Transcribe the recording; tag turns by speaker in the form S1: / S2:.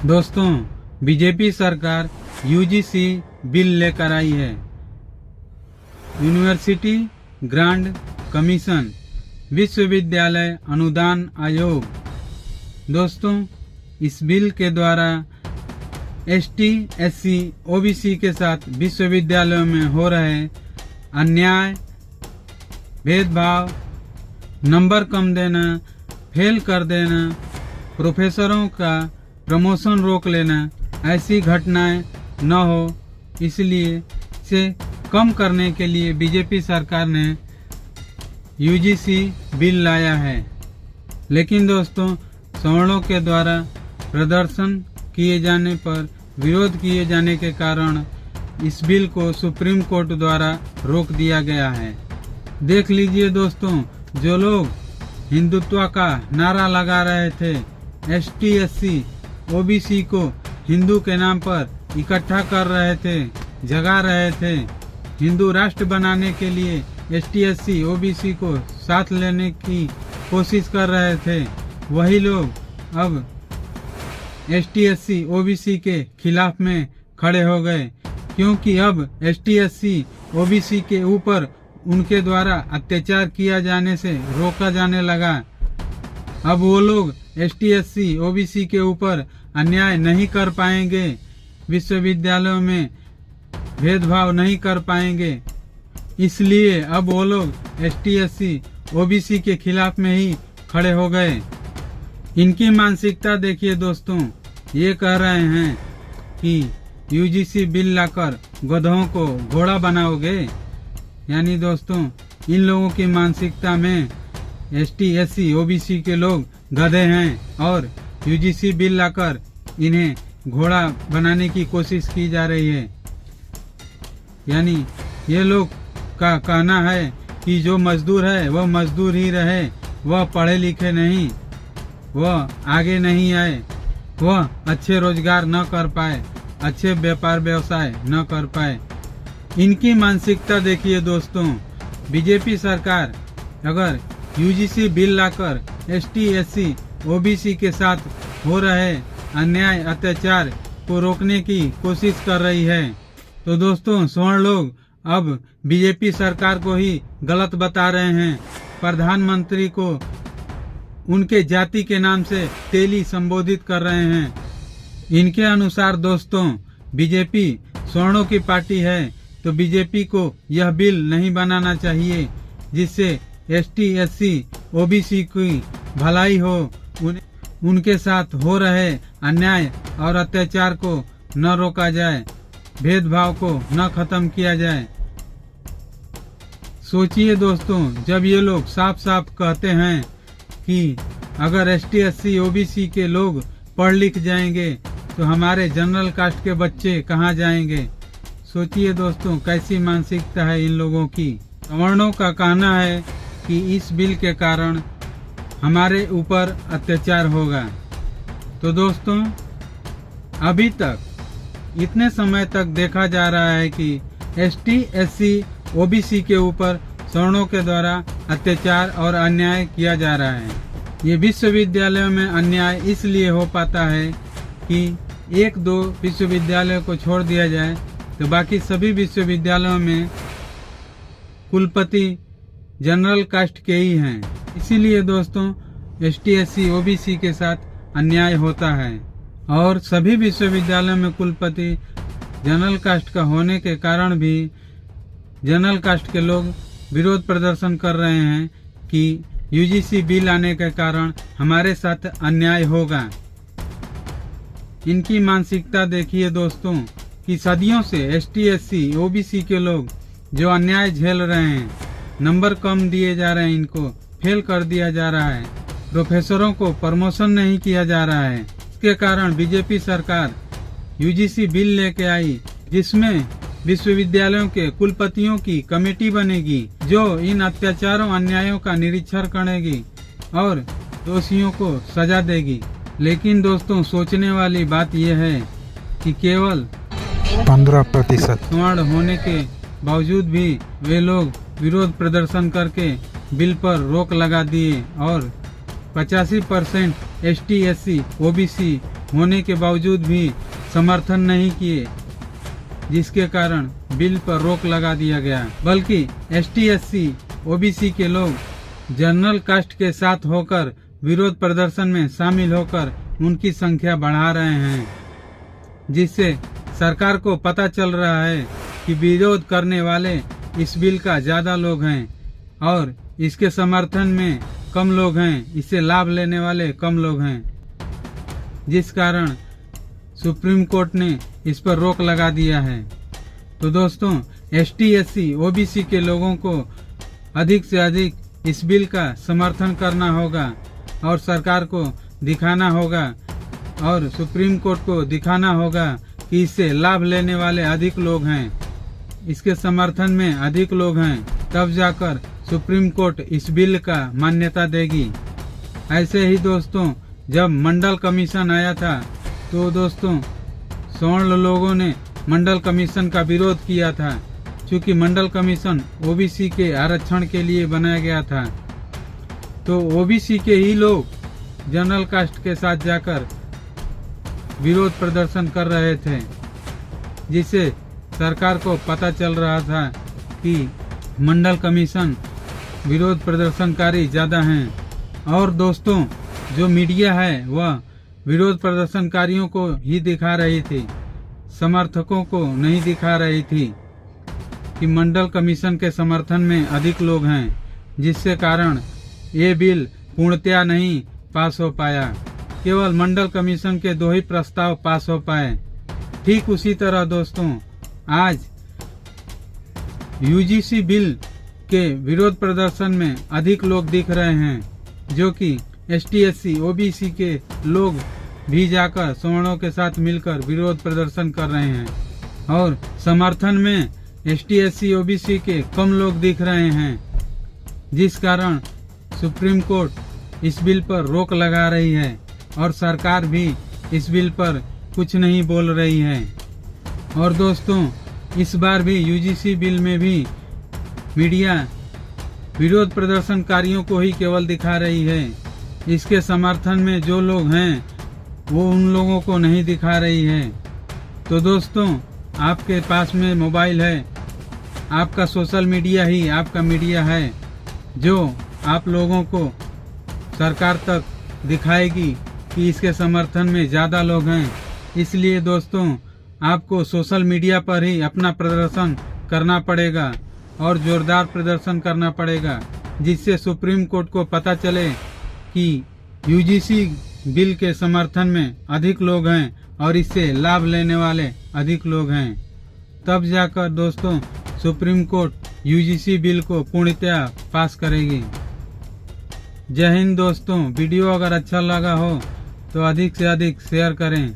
S1: दोस्तों, बीजेपी सरकार UGC bill लेकर आई है। यूनिवर्सिटी ग्रांट कमीशन, विश्वविद्यालय अनुदान आयोग। दोस्तों, इस बिल के द्वारा एसटी, एससी, ओबीसी के साथ विश्वविद्यालयों में हो रहे अन्याय, भेदभाव, नंबर कम देना, फेल कर देना, प्रोफेसरों का प्रमोशन रोक लेना, ऐसी घटनाएं न हो, इसलिए से कम करने के लिए बीजेपी सरकार ने यूजीसी बिल लाया है। लेकिन दोस्तों, सवर्णों के द्वारा प्रदर्शन किए जाने पर विरोध किए जाने के कारण इस बिल को सुप्रीम कोर्ट द्वारा रोक दिया गया है। देख लीजिए दोस्तों, जो लोग हिंदुत्व का नारा लगा रहे थे, एसटी, एससी, ओबीसी को हिंदू के नाम पर इकट्ठा कर रहे थे, जगा रहे थे, हिंदू राष्ट्र बनाने के लिए एसटी, एससी, ओबीसी को साथ लेने की कोशिश कर रहे थे, वही लोग अब एसटी, एससी, ओबीसी के खिलाफ में खड़े हो गए, क्योंकि अब एसटी, एससी, ओबीसी के ऊपर उनके द्वारा अत्याचार किया जाने से रोका जाने लगा। अब वो लोग एसटी, एससी, ओबीसी के ऊपर अन्याय नहीं कर पाएंगे, विश्वविद्यालयों में भेदभाव नहीं कर पाएंगे, इसलिए अब वो लोग एसटी, एससी, ओबीसी के खिलाफ में ही खड़े हो गए। इनकी मानसिकता देखिए दोस्तों, ये कह रहे हैं कि यूजीसी बिल लाकर गधों को घोड़ा बनाओगे। यानी दोस्तों, इन लोगों की मानसिकता में एसटी, एससी, ओबीसी के लोग गधे हैं और यूजीसी बिल लाकर इन्हें घोड़ा बनाने की कोशिश की जा रही है। यानी ये लोग का कहना है कि जो मजदूर है वह मजदूर ही रहे, वह पढ़े लिखे नहीं, वह आगे नहीं आए, वह अच्छे रोजगार न कर पाए, अच्छे व्यापार व्यवसाय न कर पाए। इनकी मानसिकता देखिए दोस्तों, बीजेपी सरकार अगर यूजीसी बिल लाकर एसटी, एससी, ओबीसी के साथ हो रहे अन्याय, अत्याचार को रोकने की कोशिश कर रही है, तो दोस्तों स्वर्ण लोग अब बीजेपी सरकार को ही गलत बता रहे हैं। प्रधानमंत्री को उनके जाति के नाम से तेली संबोधित कर रहे हैं। इनके अनुसार दोस्तों, बीजेपी स्वर्णों की पार्टी है, तो बीजेपी को यह बिल नहीं बनाना चाहिए जिससे एसटी, एससी, ओबीसी की भलाई हो, उनके साथ हो रहे अन्याय और अत्याचार को न रोका जाए, भेदभाव को न खत्म किया जाए। सोचिए दोस्तों, जब ये लोग साफ साफ कहते हैं कि अगर एसटी, एससी, ओबीसी के लोग पढ़ लिख जाएंगे तो हमारे जनरल कास्ट के बच्चे कहाँ जाएंगे। सोचिए दोस्तों, कैसी मानसिकता है इन लोगों की। सवर्णों का कहना है कि इस बिल के कारण हमारे ऊपर अत्याचार होगा। तो दोस्तों, अभी तक इतने समय तक देखा जा रहा है कि एसटी, एससी, ओबीसी के ऊपर सवर्णों के द्वारा अत्याचार और अन्याय किया जा रहा है। ये विश्वविद्यालयों में अन्याय इसलिए हो पाता है कि एक दो विश्वविद्यालयों को छोड़ दिया जाए तो बाकी सभी विश्वविद्यालयों में कुलपति जनरल कास्ट के ही हैं। इसीलिए दोस्तों एसटी, एससी, ओबीसी के साथ अन्याय होता है और सभी विश्वविद्यालयों में कुलपति जनरल कास्ट का होने के कारण भी जनरल कास्ट के लोग विरोध प्रदर्शन कर रहे हैं कि यूजीसी बिल आने के कारण हमारे साथ अन्याय होगा। इनकी मानसिकता देखिए दोस्तों कि सदियों से एसटी, एससी, ओबीसी के लोग जो अन्याय झेल रहे हैं, नंबर कम दिए जा रहे हैं, इनको फेल कर दिया जा रहा है, प्रोफेसरों को प्रमोशन नहीं किया जा रहा है। इसके कारण बीजेपी सरकार यूजीसी बिल लेके आई जिसमें विश्वविद्यालयों के कुलपतियों की कमेटी बनेगी जो इन अत्याचारों, अन्यायों का निरीक्षण करेगी और दोषियों को सजा देगी। लेकिन दोस्तों, सोचने वाली बात यह है कि केवल
S2: 15%
S1: स्वर्ण होने के बावजूद भी वे लोग विरोध प्रदर्शन करके बिल पर रोक लगा दिए और 85% एसटी, एससी, ओबीसी होने के बावजूद भी समर्थन नहीं किए, जिसके कारण बिल पर रोक लगा दिया गया। बल्कि ST SC OBC के लोग जनरल कास्ट के साथ होकर विरोध प्रदर्शन में शामिल होकर उनकी संख्या बढ़ा रहे हैं, जिससे सरकार को पता चल रहा है कि विरोध करने वाले इस बिल का ज्यादा लोग हैं और इसके समर्थन में कम लोग हैं, इससे लाभ लेने वाले कम लोग हैं, जिस कारण सुप्रीम कोर्ट ने इस पर रोक लगा दिया है। तो दोस्तों, ST SC OBC के लोगों को अधिक से अधिक इस बिल का समर्थन करना होगा और सरकार को दिखाना होगा और सुप्रीम कोर्ट को दिखाना होगा कि इससे लाभ लेने वाले अधिक लोग हैं, इसके समर्थन में अधिक लोग हैं, तब जाकर सुप्रीम कोर्ट इस बिल का मान्यता देगी। ऐसे ही दोस्तों, जब मंडल कमीशन आया था तो दोस्तों सवर्ण लोगों ने मंडल कमीशन का विरोध किया था, क्योंकि मंडल कमीशन OBC के आरक्षण के लिए बनाया गया था। तो OBC के ही लोग जनरल कास्ट के साथ जाकर विरोध प्रदर्शन कर रहे थे, जिससे सरकार को पता चल रहा था कि मंडल कमीशन विरोध प्रदर्शनकारी ज्यादा हैं। और दोस्तों, जो मीडिया है वह विरोध प्रदर्शनकारियों को ही दिखा रही थी, समर्थकों को नहीं दिखा रही थी कि मंडल कमीशन के समर्थन में अधिक लोग हैं, जिससे कारण ये बिल पूर्णतया नहीं पास हो पाया। केवल मंडल कमीशन के 2 ही प्रस्ताव पास हो पाए। ठीक उसी तरह दोस्तों, आज UGC बिल के विरोध प्रदर्शन में अधिक लोग दिख रहे हैं, जो कि ST SC OBC के लोग भी जाकर सवर्णों के साथ मिलकर विरोध प्रदर्शन कर रहे हैं और समर्थन में ST SC OBC के कम लोग दिख रहे हैं, जिस कारण सुप्रीम कोर्ट इस बिल पर रोक लगा रही है और सरकार भी इस बिल पर कुछ नहीं बोल रही है। और दोस्तों, इस बार भी UGC बिल में भी मीडिया विरोध प्रदर्शनकारियों को ही केवल दिखा रही है, इसके समर्थन में जो लोग हैं वो उन लोगों को नहीं दिखा रही है। तो दोस्तों, आपके पास में मोबाइल है, आपका सोशल मीडिया ही आपका मीडिया है, जो आप लोगों को सरकार तक दिखाएगी कि इसके समर्थन में ज्यादा लोग हैं। इसलिए दोस्तों, आपको सोशल मीडिया पर ही अपना प्रदर्शन करना पड़ेगा और जोरदार प्रदर्शन करना पड़ेगा, जिससे सुप्रीम कोर्ट को पता चले कि UGC बिल के समर्थन में अधिक लोग हैं और इससे लाभ लेने वाले अधिक लोग हैं। तब जाकर दोस्तों सुप्रीम कोर्ट UGC बिल को पूर्णतया पास करेगी। जय हिंद दोस्तों। वीडियो अगर अच्छा लगा हो तो अधिक से अधिक शेयर करें।